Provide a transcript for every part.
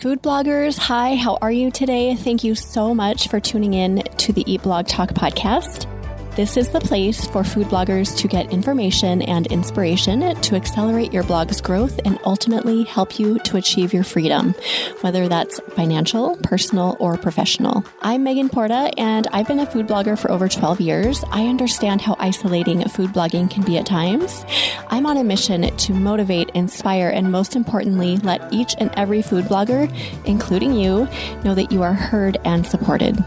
Food bloggers, hi, how are you today? Thank you so much for tuning in to the Eat Blog Talk podcast. This is the place for food bloggers to get information and inspiration to accelerate your blog's growth and ultimately help you to achieve your freedom, whether that's financial, personal, or professional. I'm Megan Porta, and I've been a food blogger for over 12 years. I understand how isolating food blogging can be at times. I'm on a mission to motivate, inspire, and most importantly, let each and every food blogger, including you, know that you are heard and supported.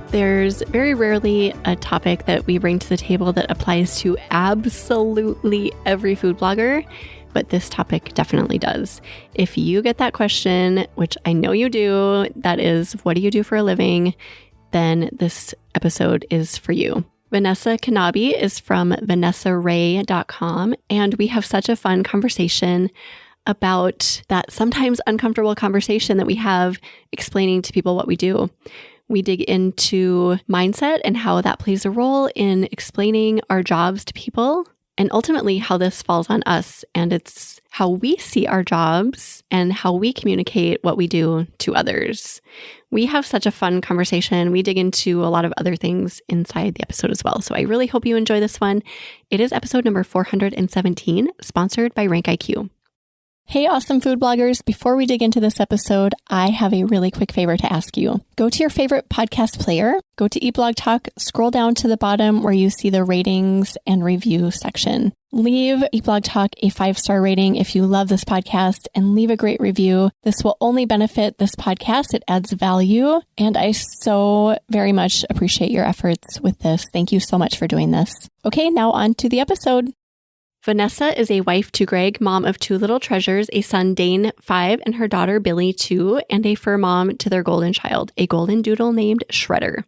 There's very rarely a topic that we bring to the table that applies to absolutely every food blogger, but this topic definitely does. If you get that question, which I know you do, that is, what do you do for a living? Then this episode is for you. Vinessa Knabbe is from VinessaRae.com, and we have such a fun conversation about that sometimes uncomfortable conversation that we have explaining to people what we do. We dig into mindset and how that plays a role in explaining our jobs to people, and ultimately how this falls on us. And it's how we see our jobs and how we communicate what we do to others. We have such a fun conversation. We dig into a lot of other things inside the episode as well. So I really hope you enjoy this one. It is episode number 417, sponsored by RankIQ. Hey, awesome food bloggers. Before we dig into this episode, I have a really quick favor to ask you. Go to your favorite podcast player, go to Eat Blog Talk, scroll down to the bottom where you see the ratings and review section. Leave Eat Blog Talk a 5-star rating if you love this podcast, and leave a great review. This will only benefit this podcast. It adds value, and I so very much appreciate your efforts with this. Thank you so much for doing this. Okay, now on to the episode. Vinessa is a wife to Greg, mom of 2 little treasures, a son, Dane, 5, and her daughter, Billy, 2, and a fur mom to their golden child, a golden doodle named Shredder.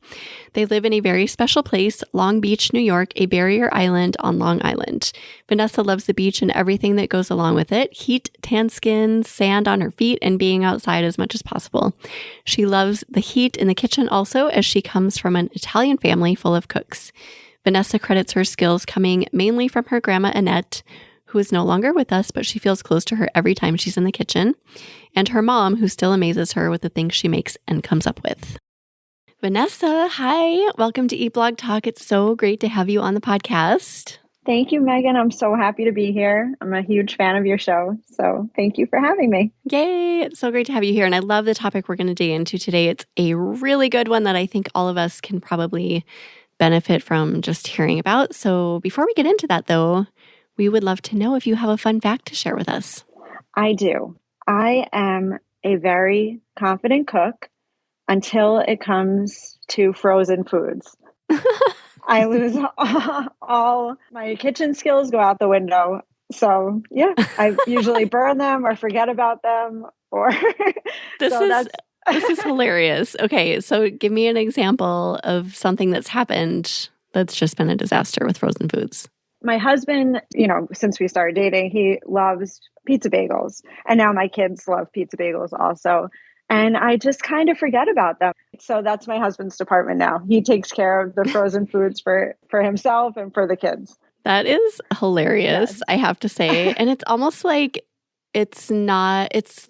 They live in a very special place, Long Beach, New York, a barrier island on Long Island. Vinessa loves the beach and everything that goes along with it: heat, tan skin, sand on her feet, and being outside as much as possible. She loves the heat in the kitchen also, as she comes from an Italian family full of cooks. Vinessa credits her skills coming mainly from her grandma, Annette, who is no longer with us, but she feels close to her every time she's in the kitchen, and her mom, who still amazes her with the things she makes and comes up with. Vinessa, hi. Welcome to Eat Blog Talk. It's so great to have you on the podcast. Thank you, Megan. I'm so happy to be here. I'm a huge fan of your show, so thank you for having me. Yay. It's so great to have you here, and I love the topic we're going to dig into today. It's a really good one that I think all of us can probably benefit from just hearing about. So before we get into that, though, we would love to know if you have a fun fact to share with us. I do. I am a very confident cook until it comes to frozen foods. I lose all my kitchen skills, go out the window. So yeah, I usually burn them or forget about them. Or This is hilarious. Okay, so give me an example of something that's happened that's just been a disaster with frozen foods. My husband, since we started dating, he loves pizza bagels. And now my kids love pizza bagels also. And I just kind of forget about them. So that's my husband's department now. He takes care of the frozen foods for himself and for the kids. That is hilarious, Yes. I have to say. And it's almost like it's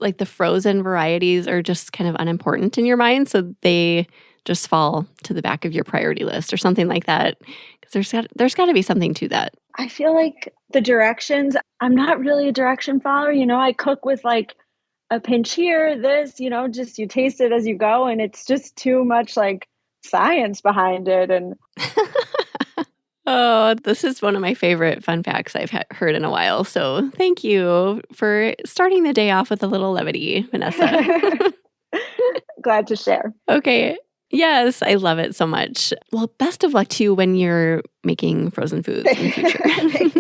like the frozen varieties are just kind of unimportant in your mind. So they just fall to the back of your priority list or something like that. Because there's got to be something to that. I feel like the directions, I'm not really a direction follower. I cook with like a pinch here, this, just you taste it as you go. And it's just too much like science behind it. And Oh, this is one of my favorite fun facts I've heard in a while. So thank you for starting the day off with a little levity, Vinessa. Glad to share. Okay. Yes, I love it so much. Well, best of luck to you when you're making frozen foods in the future. Thank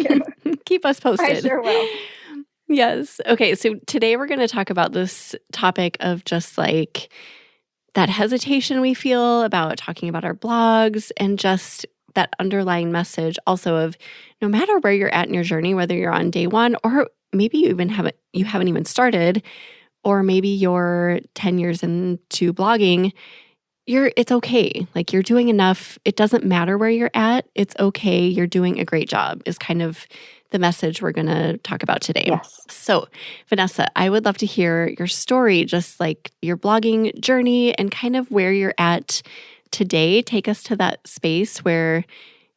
you. Keep us posted. I sure will. Yes. Okay. So today we're going to talk about this topic of just like that hesitation we feel about talking about our blogs, and just that underlying message also of no matter where you're at in your journey, whether you're on day 1 or maybe you haven't even started, or maybe you're 10 years into blogging, it's okay. Like you're doing enough. It doesn't matter where you're at. It's okay. You're doing a great job is kind of the message we're going to talk about today. Yes. So, Vinessa, I would love to hear your story, just like your blogging journey and kind of where you're at today. Take us to that space where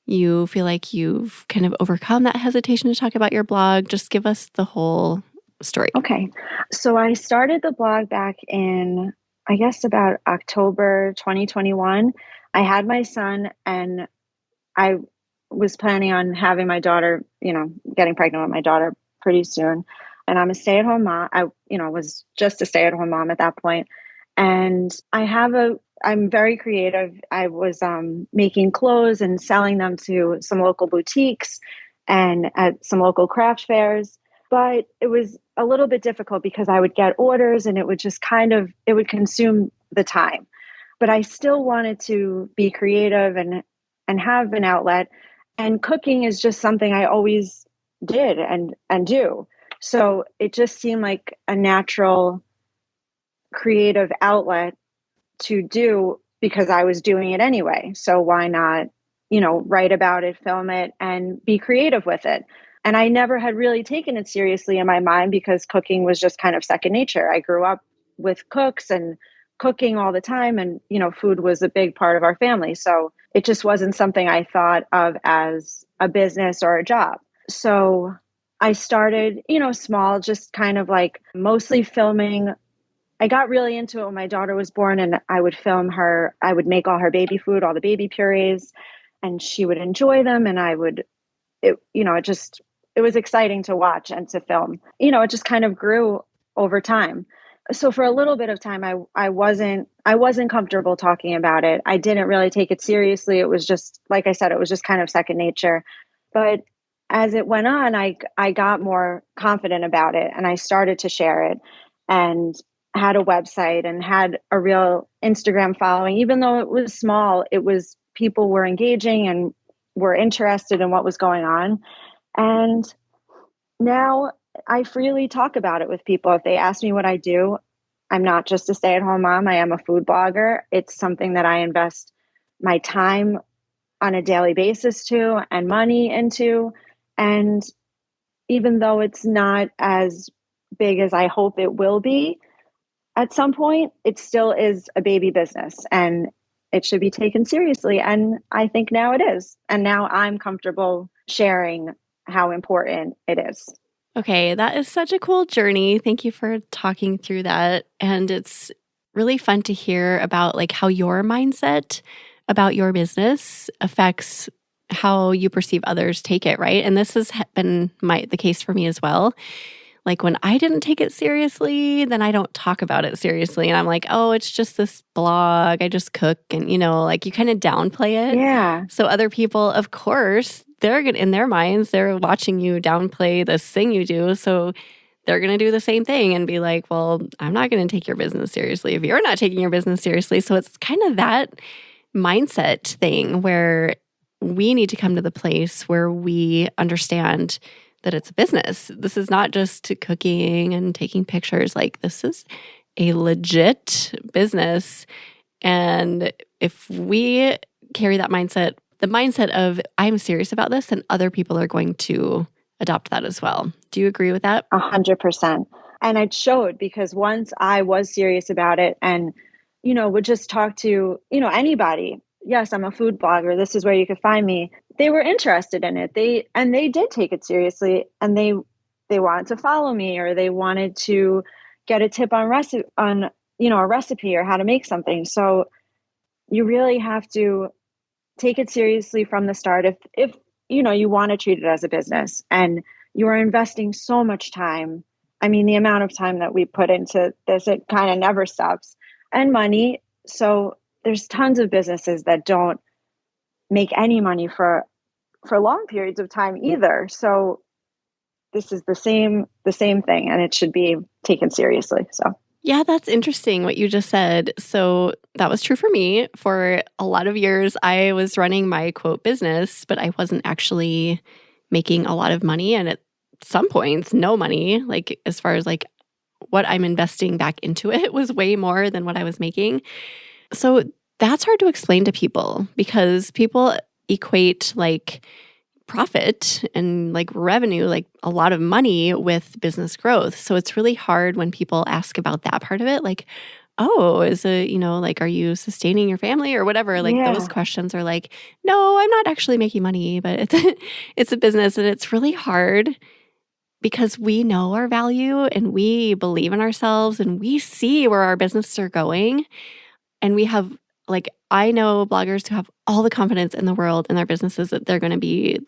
you feel like you've kind of overcome that hesitation to talk about your blog. Just give us the whole story. Okay. So I started the blog back in, I guess, about October 2021. I had my son and I was planning on having my daughter, getting pregnant with my daughter pretty soon. And I'm a stay-at-home mom. I, was just a stay-at-home mom at that point. And I'm very creative. I was making clothes and selling them to some local boutiques and at some local craft fairs. But it was a little bit difficult because I would get orders and it would just it would consume the time. But I still wanted to be creative and have an outlet. And cooking is just something I always did and do. So it just seemed like a natural creative outlet to do because I was doing it anyway. So why not, write about it, film it, and be creative with it. And I never had really taken it seriously in my mind because cooking was just kind of second nature. I grew up with cooks and cooking all the time, and food was a big part of our family. So it just wasn't something I thought of as a business or a job. So I started, small, just kind of like mostly filming. I got really into it when my daughter was born, and I would film her. I would make all her baby food, all the baby purees, and she would enjoy them. And it was exciting to watch and to film. It just kind of grew over time. So for a little bit of time, I wasn't comfortable talking about it. I didn't really take it seriously. It was just, like I said, it was just kind of second nature. But as it went on, I got more confident about it, and I started to share it and had a website and had a real Instagram following. Even though it was small, people were engaging and were interested in what was going on. And now I freely talk about it with people. If they ask me what I do, I'm not just a stay-at-home mom. I am a food blogger. It's something that I invest my time on a daily basis to and money into. And even though it's not as big as I hope it will be, at some point, it still is a baby business and it should be taken seriously. And I think now it is. And now I'm comfortable sharing how important it is. Okay, that is such a cool journey. Thank you for talking through that. And it's really fun to hear about like how your mindset about your business affects how you perceive others take it, right? And this has been the case for me as well. Like when I didn't take it seriously, then I don't talk about it seriously. And I'm like, oh, it's just this blog. I just cook. And, like you kind of downplay it. Yeah. So other people, of course, they're in their minds, they're watching you downplay this thing you do. So they're going to do the same thing and be like, well, I'm not going to take your business seriously if you're not taking your business seriously. So it's kind of that mindset thing where we need to come to the place where we understand that it's a business. This is not just cooking and taking pictures. Like this is a legit business. And if we carry that mindset, the mindset of I'm serious about this, then other people are going to adopt that as well. Do you agree with that? 100%. And it showed because once I was serious about it and, would just talk to, anybody. Yes, I'm a food blogger. This is where you could find me. They were interested in it. They did take it seriously, and they wanted to follow me, or they wanted to get a tip on a recipe or how to make something. So you really have to take it seriously from the start. If you want to treat it as a business and you are investing so much time. I mean, the amount of time that we put into this, it kind of never stops, and money. So there's tons of businesses that don't make any money for long periods of time either. So this is the same thing, and it should be taken seriously. So yeah, that's interesting what you just said. So that was true for me. For a lot of years, I was running my quote business, but I wasn't actually making a lot of money. And at some points, no money, like as far as like what I'm investing back into it was way more than what I was making. So that's hard to explain to people because people equate like profit and like revenue, like a lot of money with business growth. So it's really hard when people ask about that part of it. Like, oh, is it, like, are you sustaining your family or whatever? Like those questions are like, no, I'm not actually making money, but it's a business. And it's really hard because we know our value and we believe in ourselves and we see where our businesses are going. And we have, like, I know bloggers who have all the confidence in the world in their businesses that they're going to be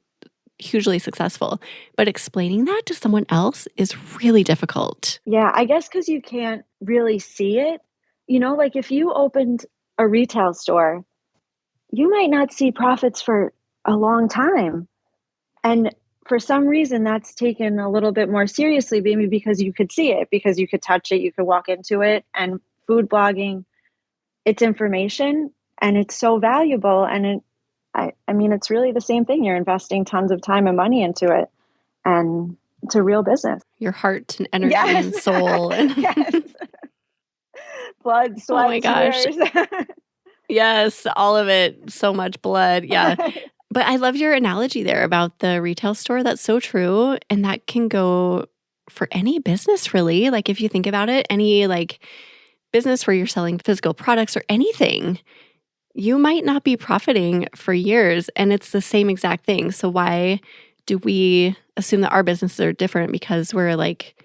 hugely successful. But explaining that to someone else is really difficult. Yeah, I guess because you can't really see it. Like if you opened a retail store, you might not see profits for a long time. And for some reason, that's taken a little bit more seriously, maybe because you could see it, because you could touch it, you could walk into it. And food blogging, it's information and it's so valuable. And I mean, it's really the same thing. You're investing tons of time and money into it, and it's a real business. Your heart and energy and soul. And yes. Blood, sweat, oh my gosh. tears. Yes, all of it. So much blood. Yeah. But I love your analogy there about the retail store. That's so true. And that can go for any business, really. Like if you think about it, any like business where you're selling physical products or anything, you might not be profiting for years. And it's the same exact thing. So why do we assume that our businesses are different because we're like,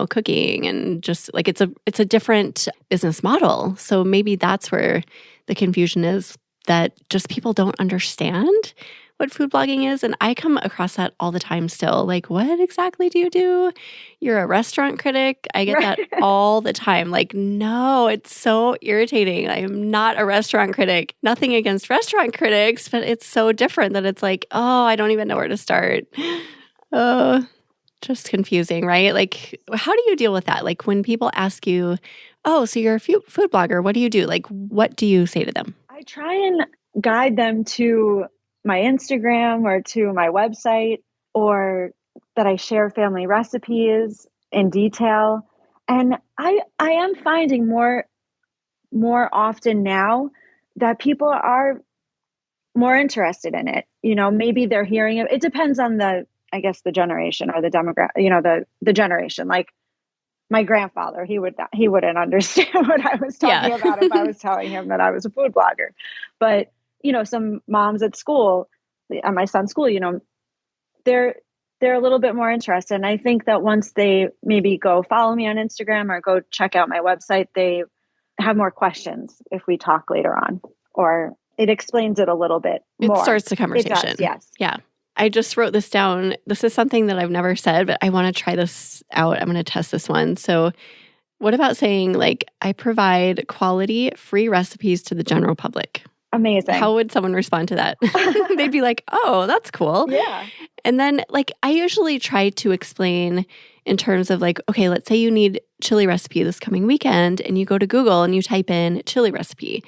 cooking and just like it's a different business model. So maybe that's where the confusion is, that just people don't understand what food blogging is. And I come across that all the time still. Like, what exactly do you do? You're a restaurant critic? I get that all the time. Like, no, it's so irritating. I am not a restaurant critic. Nothing against restaurant critics, but it's so different that it's like, oh, I don't even know where to start. Oh, just confusing, right? Like, how do you deal with that? Like when people ask you, oh, so you're a food blogger, what do you do? Like, what do you say to them? I try and guide them to my Instagram or to my website, or that I share family recipes in detail. And I am finding more often now that people are more interested in it. Maybe they're hearing it. It depends on the generation or the demographic, the generation. Like my grandfather, he wouldn't understand what I was talking about if I was telling him that I was a food blogger. But, some moms at school, at my son's school, they're a little bit more interested. And I think that once they maybe go follow me on Instagram or go check out my website, they have more questions if we talk later on, or it explains it a little bit more. It starts the conversation. It does, yes. Yeah. I just wrote this down. This is something that I've never said, but I want to try this out. I'm going to test this one. So what about saying like, I provide quality, free recipes to the general public? Amazing. How would someone respond to that? They'd be like, oh, that's cool. Yeah. And then like, I usually try to explain in terms of like, okay, let's say you need chili recipe this coming weekend and you go to Google and you type in chili recipe.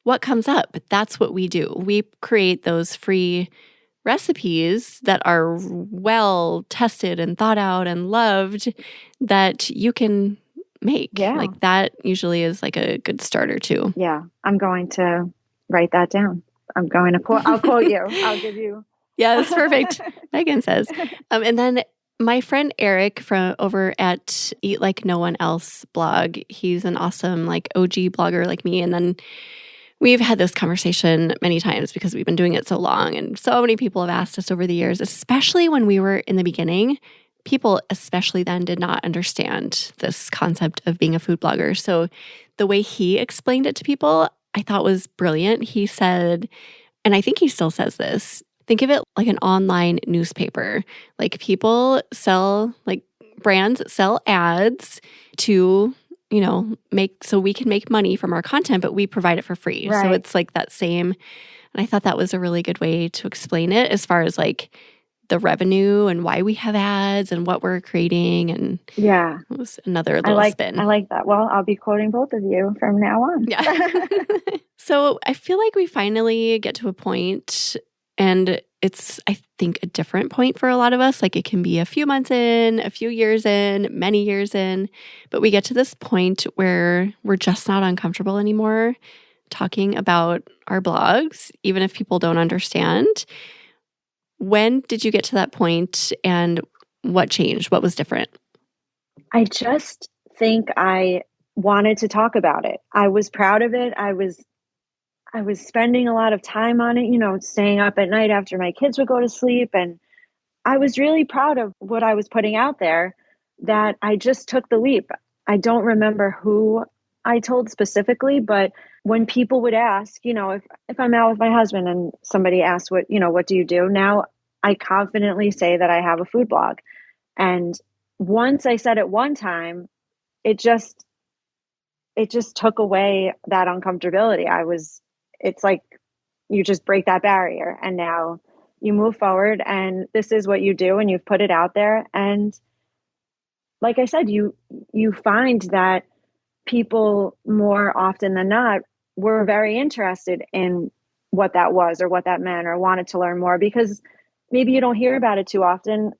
What comes up? That's what we do. We create those free recipes that are well tested and thought out and loved that you can make. Yeah. Like that usually is like a good starter too. Yeah. I'm going to write that down. I'm going to I'll quote you. I'll give you. Yeah, that's perfect. Megan says. And then my friend Eric from over at Eat Like No One Else blog, he's an awesome like OG blogger like me. And then we've had this conversation many times because we've been doing it so long. And so many people have asked us over the years, especially when we were in the beginning, people, especially then, did not understand this concept of being a food blogger. So the way he explained it to people, I thought was brilliant. He said, and I think he still says this, think of it like an online newspaper. Like people sell, like brands sell ads to, so we can make money from our content, but we provide it for free. Right. So it's like that same, and I thought that was a really good way to explain it as far as like the revenue and why we have ads and what we're creating. And yeah, it was another little spin. I like that. Well, I'll be quoting both of you from now on. Yeah. So I feel like we finally get to a point, and it's, I think, a different point for a lot of us. Like it can be a few months in, a few years in, many years in, but we get to this point where we're just not uncomfortable anymore talking about our blogs, even if people don't understand. When did you get to that point and what changed? What was different? I just think I wanted to talk about it. I was proud of it. I was spending a lot of time on it, staying up at night after my kids would go to sleep. And I was really proud of what I was putting out there, that I just took the leap. I don't remember who I told specifically, but when people would ask, if I'm out with my husband and somebody asks what do you do? Now I confidently say that I have a food blog. And once I said it one time, it just took away that uncomfortability. It's like you just break that barrier, and now you move forward, and this is what you do, and you've put it out there. And like I said, you find that people more often than not were very interested in what that was or what that meant or wanted to learn more, because maybe you don't hear about it too often.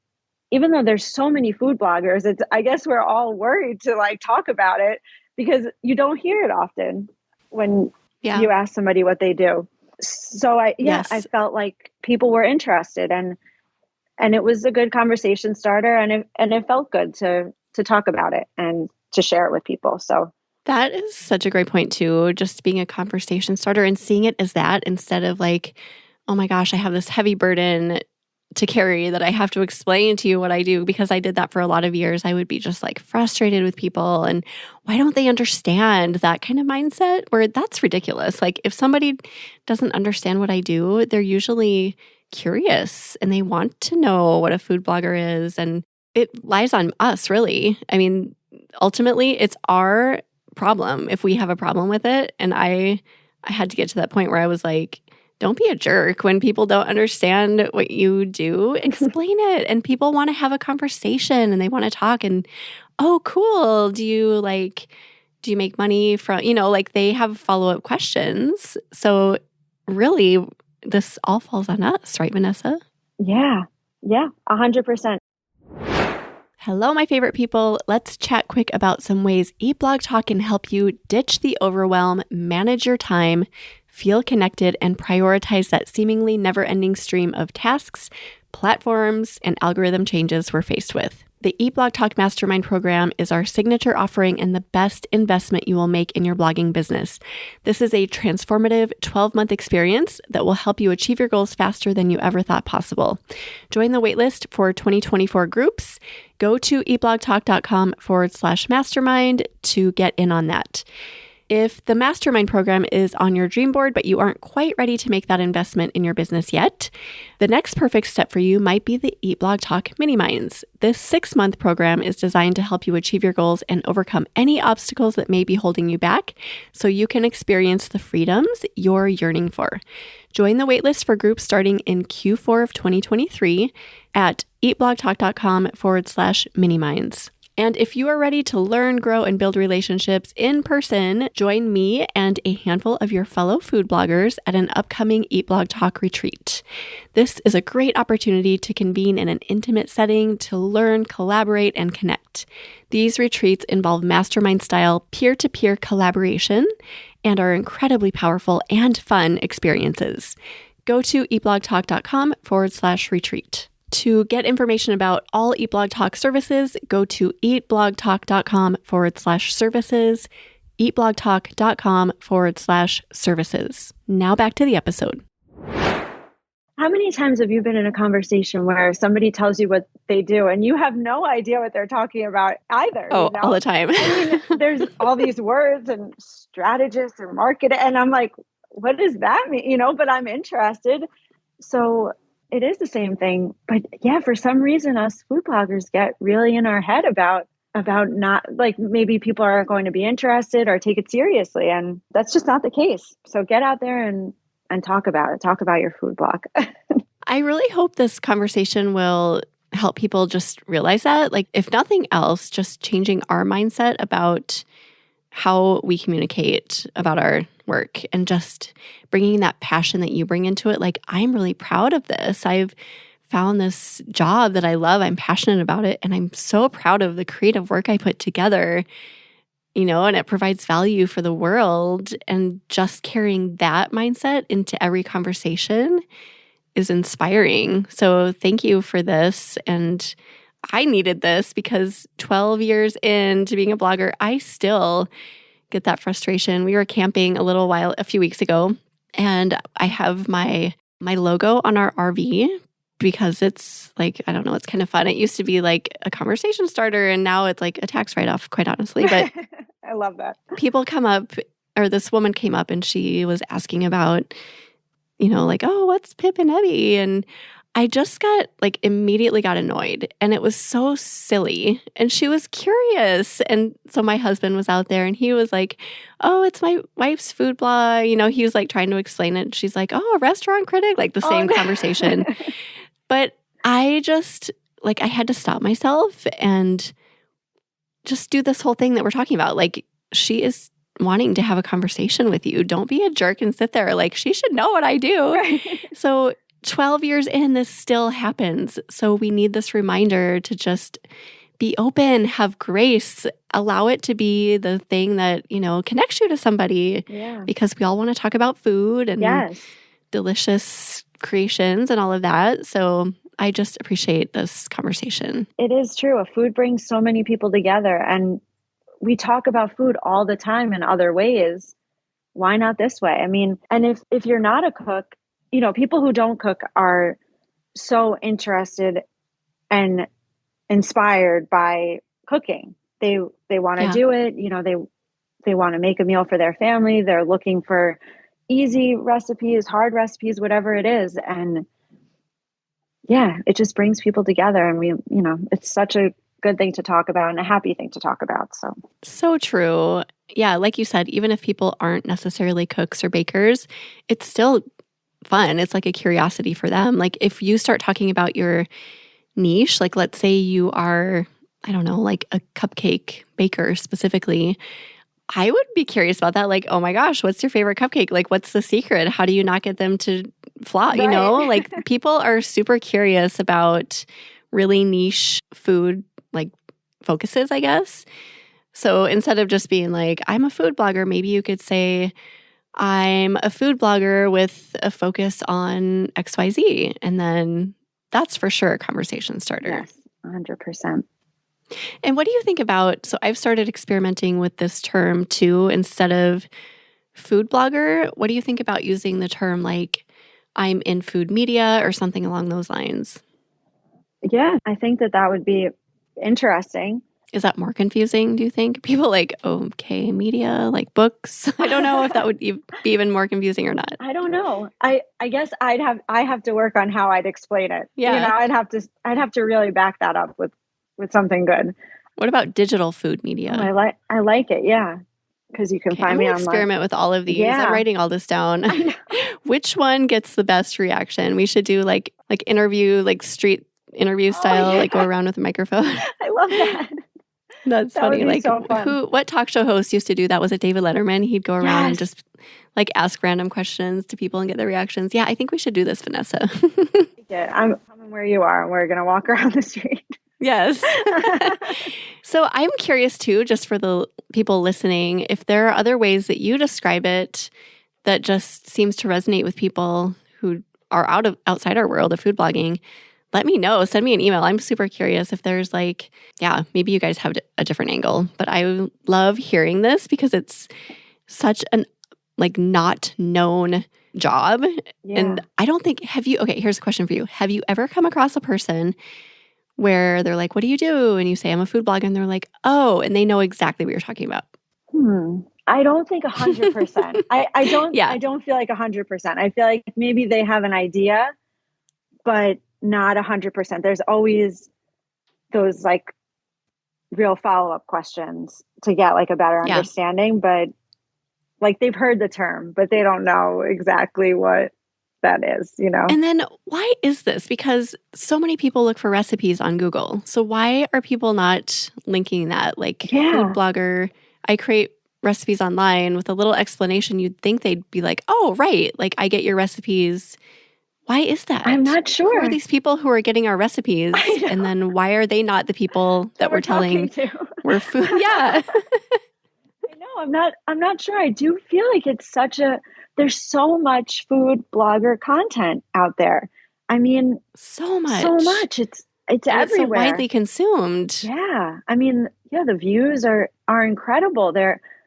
Even though there's so many food bloggers, I guess we're all worried to talk about it because you don't hear it often when you ask somebody what they do. So I felt like people were interested, and it was a good conversation starter, and it felt good to talk about it and to share it with people. So that is such a great point too, just being a conversation starter and seeing it as that instead of oh my gosh, I have this heavy burden to carry that I have to explain to you what I do, because I did that for a lot of years. I would be just frustrated with people, and why don't they understand that kind of mindset, where that's ridiculous. If somebody doesn't understand what I do, they're usually curious and they want to know what a food blogger is, and it lies on us, really. I mean, ultimately it's our problem if we have a problem with it. And I had to get to that point where I was like, don't be a jerk when people don't understand what you do. Explain it. And people want to have a conversation and they want to talk. And, oh, cool. Do you make money from, they have follow-up questions. So really, this all falls on us, right, Vinessa? Yeah, 100%. Hello, my favorite people. Let's chat quick about some ways Eat Blog Talk can help you ditch the overwhelm, manage your time, feel connected, and prioritize that seemingly never-ending stream of tasks, platforms, and algorithm changes we're faced with. The Eat Blog Talk Mastermind program is our signature offering and the best investment you will make in your blogging business. This is a transformative 12-month experience that will help you achieve your goals faster than you ever thought possible. Join the waitlist for 2024 groups. Go to eatblogtalk.com/mastermind to get in on that. If the mastermind program is on your dream board, but you aren't quite ready to make that investment in your business yet, the next perfect step for you might be the Eat Blog Talk Mini Minds. This 6-month program is designed to help you achieve your goals and overcome any obstacles that may be holding you back so you can experience the freedoms you're yearning for. Join the waitlist for groups starting in Q4 of 2023 at eatblogtalk.com/mini-minds. And if you are ready to learn, grow, and build relationships in person, join me and a handful of your fellow food bloggers at an upcoming Eat Blog Talk retreat. This is a great opportunity to convene in an intimate setting to learn, collaborate, and connect. These retreats involve mastermind-style peer-to-peer collaboration and are incredibly powerful and fun experiences. Go to eatblogtalk.com/retreat. To get information about all Eat Blog Talk services, go to eatblogtalk.com/services, eatblogtalk.com/services. Now back to the episode. How many times have you been in a conversation where somebody tells you what they do and you have no idea what they're talking about either? Oh, all the time. I mean, there's all these words and strategists or market, and I'm like, what does that mean? But I'm interested. So it is the same thing. But yeah, for some reason, us food bloggers get really in our head about not, maybe people aren't going to be interested or take it seriously. And that's just not the case. So get out there and talk about it. Talk about your food blog. I really hope this conversation will help people just realize that, if nothing else, just changing our mindset about how we communicate about our work and just bringing that passion that you bring into it. I'm really proud of this. I've found this job that I love. I'm passionate about it. And I'm so proud of the creative work I put together, and it provides value for the world. And just carrying that mindset into every conversation is inspiring. So thank you for this. And I needed this because 12 years into being a blogger, I still get that frustration. We were camping a few weeks ago, and I have my logo on our RV because it's like, I don't know, it's kind of fun. It used to be like a conversation starter, and now it's like a tax write-off, quite honestly. But I love that. People come up, or this woman came up and she was asking about, like, oh, what's Pip and Ebby? And I just immediately got annoyed, and it was so silly, and she was curious. And so my husband was out there and he was like, oh, it's my wife's food blog. He was like trying to explain it. She's like, oh, a restaurant critic, like the same conversation. But I just I had to stop myself and just do this whole thing that we're talking about. Like, she is wanting to have a conversation with you. Don't be a jerk and sit there. Like, she should know what I do. Right. So 12 years in, this still happens. So we need this reminder to just be open, have grace, allow it to be the thing that, connects you to somebody. Yeah. Because we all want to talk about food and delicious creations and all of that. So I just appreciate this conversation. It is true. Food brings so many people together, and we talk about food all the time in other ways. Why not this way? I mean, and if you're not a cook, people who don't cook are so interested and inspired by cooking. They want to do it. They want to make a meal for their family. They're looking for easy recipes, hard recipes, whatever it is. And it just brings people together. And it's such a good thing to talk about and a happy thing to talk about. So true. Yeah. Like you said, even if people aren't necessarily cooks or bakers, it's still fun. It's like a curiosity for them. Like, if you start talking about your niche, like let's say you are, I don't know, like a cupcake baker specifically, I would be curious about that. Like, oh my gosh, what's your favorite cupcake? Like, what's the secret? How do you not get them to flop? Right. Like, people are super curious about really niche food, like focuses, I guess. So instead of just being like, I'm a food blogger, maybe you could say, I'm a food blogger with a focus on XYZ. And then that's for sure a conversation starter. Yes, 100%. And what do you think about, so I've started experimenting with this term too, instead of food blogger. What do you think about using the term like I'm in food media or something along those lines? Yeah, I think that would be interesting. Is that more confusing, do you think? People like, okay, media, like books. I don't know if that would be even more confusing or not. I don't know. I guess I have to work on how I'd explain it. Yeah. I'd have to really back that up with something good. What about digital food media? Oh, I like it. Yeah. Because you can find me online. Experiment with all of these. Yeah. I'm writing all this down. Which one gets the best reaction? We should do like interview, like street interview style, like go around with a microphone. I love that. That's that funny. Would be like so fun. What talk show host used to do that? Was it David Letterman? He'd go around and just like ask random questions to people and get their reactions. Yeah, I think we should do this, Vinessa. Yeah, I'm coming where you are, and we're gonna walk around the street. Yes. So I'm curious too, just for the people listening, if there are other ways that you describe it that just seems to resonate with people who are outside our world of food blogging. Let me know. Send me an email. I'm super curious if there's maybe you guys have a different angle. But I love hearing this because it's such an not known job. Yeah. And I don't think, here's a question for you. Have you ever come across a person where they're like, what do you do? And you say, I'm a food blogger. And they're like, oh, and they know exactly what you're talking about. I don't think 100%. I don't feel like 100%. I feel like maybe they have an idea, but not 100%. There's always those real follow-up questions to get a better understanding, but they've heard the term, but they don't know exactly what that is, And then why is this? Because so many people look for recipes on Google. So why are people not linking that? Food blogger, I create recipes online with a little explanation. You'd think they'd be like, oh, right. I get your recipes. Why is that? I'm not sure. Who are these people who are getting our recipes? And then why are they not the people that we're telling we're food? Yeah. I know. I'm not sure. I do feel like it's there's so much food blogger content out there. I mean, So much. so much. It's and everywhere. It's so widely consumed. Yeah. I mean, yeah, the views are incredible.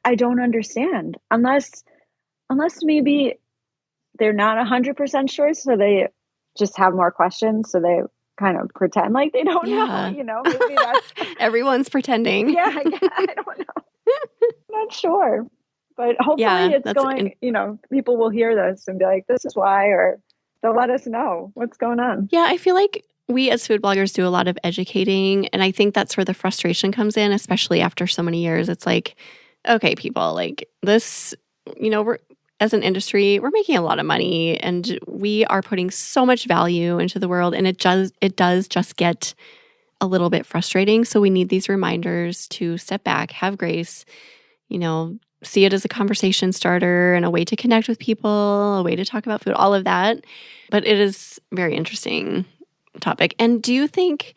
I don't understand unless maybe they're not 100% sure, so they just have more questions, so they kind of pretend like they don't know, maybe that's everyone's pretending. Yeah, I don't know. Not sure. But hopefully it's going, people will hear this and be like, this is why, or they'll let us know what's going on. Yeah, I feel like we as food bloggers do a lot of educating, and I think that's where the frustration comes in, especially after so many years. It's like, okay, people, like this, we're as an industry, we're making a lot of money and we are putting so much value into the world, and it does just get a little bit frustrating. So we need these reminders to step back, have grace, see it as a conversation starter and a way to connect with people, a way to talk about food, all of that. But it is very interesting topic. And do you think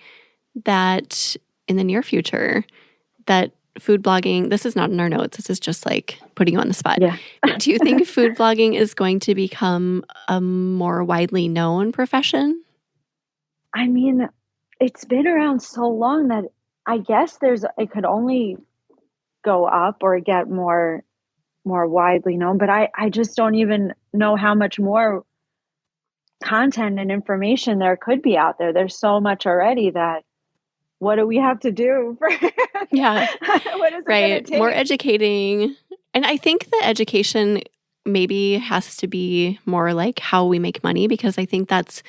that in the near future that food blogging, this is not in our notes, this is just like putting you on the spot. Yeah. Do you think food blogging is going to become a more widely known profession? I mean, it's been around so long that I guess it could only go up or get more widely known, but I just don't even know how much more content and information there could be out there. There's so much already that what do we have to do for Yeah. What is it right. take? More educating. And I think the education maybe has to be more like how we make money, because I think that's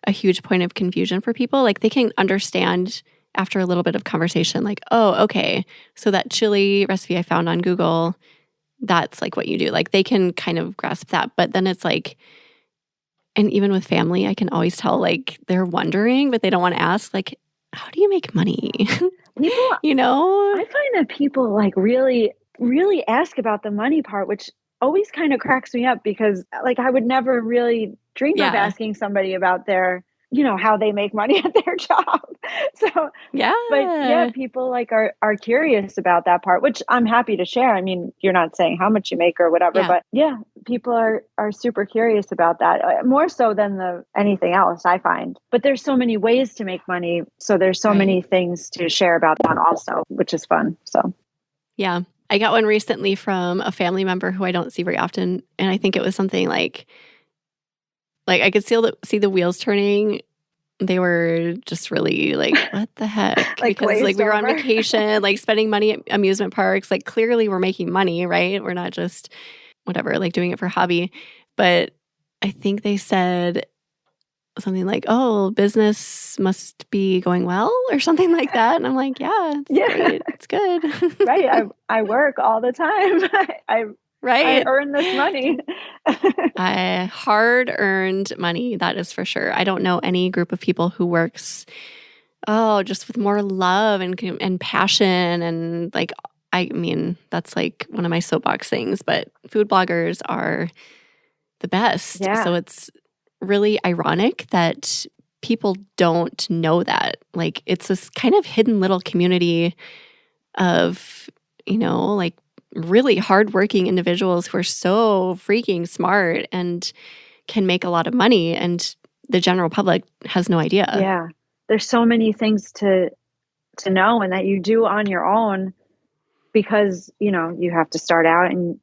a huge point of confusion for people. Like they can understand after a little bit of conversation, like, oh, okay, so that chili recipe I found on Google, that's like what you do. Like they can kind of grasp that. But then it's like, and even with family, I can always tell like they're wondering, but they don't want to ask, like, how do you make money? People, I find that people like really, really ask about the money part, which always kind of cracks me up, because like I would never really dream of asking somebody about their, how they make money at their job. So, but yeah, people like are curious about that part, which I'm happy to share. I mean, you're not saying how much you make or whatever, but yeah, people are super curious about that, more so than anything else, I find. But there's so many ways to make money, so there's so many things to share about that also, which is fun. So yeah, I got one recently from a family member who I don't see very often, and I think it was something like I could see the wheels turning. They were just really like, what the heck? Because like we were on vacation, like spending money at amusement parks. Like clearly we're making money, right? We're not just whatever, like doing it for hobby. But I think they said something like, oh, business must be going well or something like that. And I'm like, yeah, it's great. It's good. Right. I work all the time. I earn this money. Hard-earned money, that is for sure. I don't know any group of people who works, just with more love and passion. And like, I mean, that's like one of my soapbox things, but food bloggers are the best. Yeah. So it's really ironic that people don't know that. Like, it's this kind of hidden little community of, like really hardworking individuals who are so freaking smart and can make a lot of money, and the general public has no idea. Yeah. There's so many things to know and that you do on your own, because, you have to start out and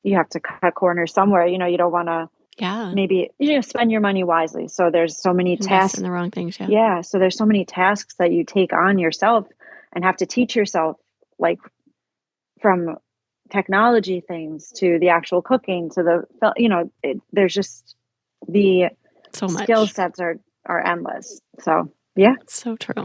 you have to cut corners somewhere. You don't want to maybe, spend your money wisely. So there's so many tasks in the wrong things. Yeah. So there's so many tasks that you take on yourself and have to teach yourself, like from technology things to the actual cooking to there's just the so much. Skill sets are endless. So yeah. So true.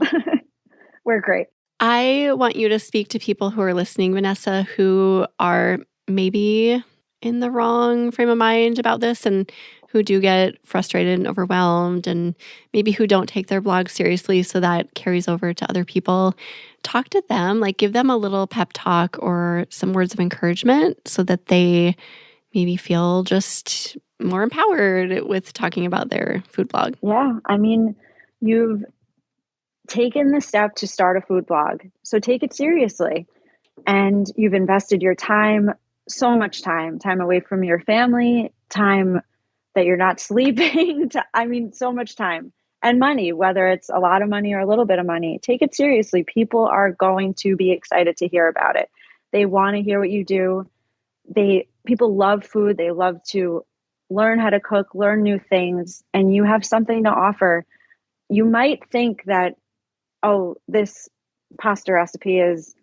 We're great. I want you to speak to people who are listening, Vinessa, who are maybe in the wrong frame of mind about this and who do get frustrated and overwhelmed, and maybe who don't take their blog seriously, so that carries over to other people. Talk to them, like give them a little pep talk or some words of encouragement so that they maybe feel just more empowered with talking about their food blog. Yeah. I mean, you've taken the step to start a food blog, so take it seriously. And you've invested your time, so much time away from your family, time that you're not sleeping. So much time and money, whether it's a lot of money or a little bit of money. Take it seriously. People are going to be excited to hear about it. They want to hear what you do. People love food. They love to learn how to cook, learn new things, and you have something to offer. You might think that, oh, this pasta recipe is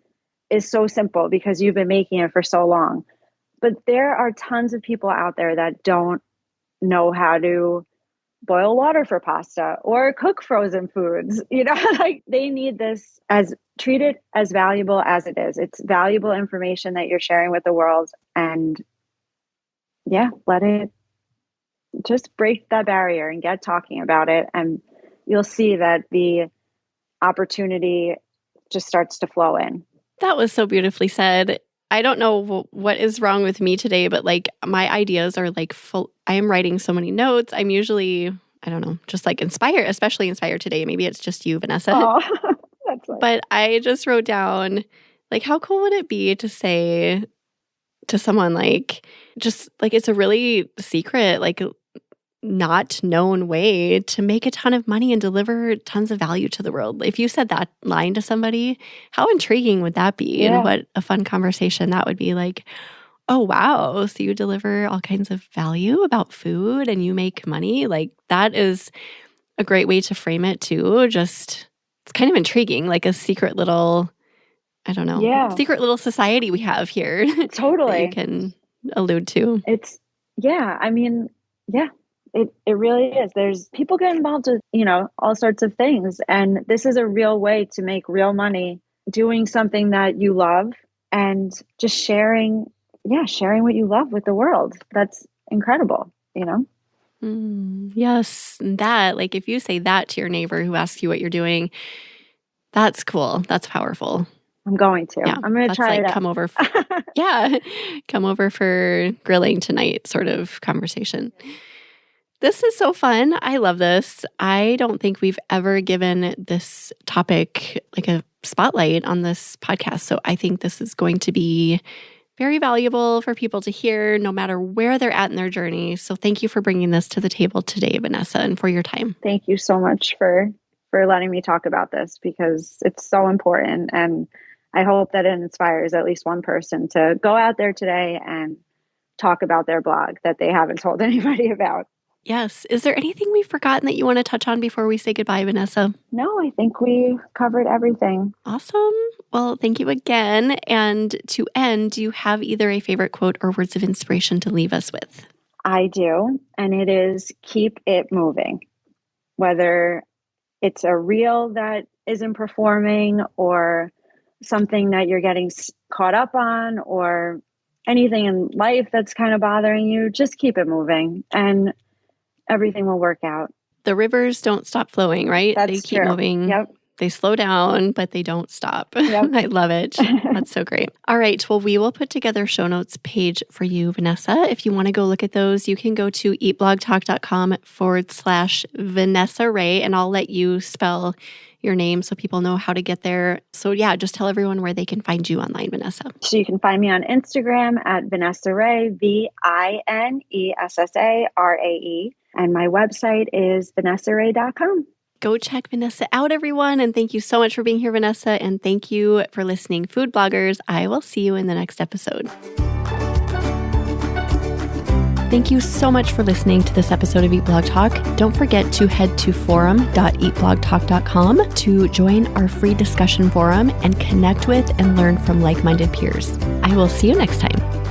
so simple because you've been making it for so long. But there are tons of people out there that don't know how to boil water for pasta or cook frozen foods. Like they need this treat it as valuable as it is. It's valuable information that you're sharing with the world. And yeah, let it just break that barrier and get talking about it. And you'll see that the opportunity just starts to flow in. That was so beautifully said. I don't know what is wrong with me today, but like my ideas are like full. I am writing so many notes. I'm usually, I don't know, just like inspired, especially inspired today. Maybe it's just you, Vinessa. Oh, that's nice. But I just wrote down, like, how cool would it be to say to someone like, just like, it's a really secret, like not known way to make a ton of money and deliver tons of value to the world. If you said that line to somebody, how intriguing would that be? Yeah. And what a fun conversation that would be. Like, oh, wow. So you deliver all kinds of value about food and you make money. Like that is a great way to frame it too. Just, it's kind of intriguing, like a secret little, I don't know, secret little society we have here. Totally. That you can allude to. It really is. There's people get involved with, all sorts of things. And this is a real way to make real money doing something that you love and just sharing what you love with the world. That's incredible, Yes. That, like if you say that to your neighbor who asks you what you're doing, that's cool. That's powerful. I'm going to. Yeah, I'm going to try it out. Come over. Come over for grilling tonight sort of conversation. This is so fun. I love this. I don't think we've ever given this topic like a spotlight on this podcast. So I think this is going to be very valuable for people to hear no matter where they're at in their journey. So thank you for bringing this to the table today, Vinessa, and for your time. Thank you so much for letting me talk about this because it's so important. And I hope that it inspires at least one person to go out there today and talk about their blog that they haven't told anybody about. Yes. Is there anything we've forgotten that you want to touch on before we say goodbye, Vinessa? No, I think we covered everything. Awesome. Well, thank you again. And to end, do you have either a favorite quote or words of inspiration to leave us with? I do. And it is keep it moving. Whether it's a reel that isn't performing or something that you're getting caught up on or anything in life that's kind of bothering you, just keep it moving and everything will work out. The rivers don't stop flowing, right? That's They keep true. moving. Yep. They slow down, but they don't stop. Yep. I love it. That's so great. All right. Well, we will put together show notes page for you, Vinessa. If you want to go look at those, you can go to eatblogtalk.com/Vinessa Rae, and I'll let you spell your name so people know how to get there. So yeah, just tell everyone where they can find you online, Vinessa. So you can find me on Instagram at Vinessa Rae, VINESSARAE. And my website is VinessaRae.com. Go check Vinessa out, everyone. And thank you so much for being here, Vinessa. And thank you for listening, food bloggers. I will see you in the next episode. Thank you so much for listening to this episode of Eat Blog Talk. Don't forget to head to forum.eatblogtalk.com to join our free discussion forum and connect with and learn from like-minded peers. I will see you next time.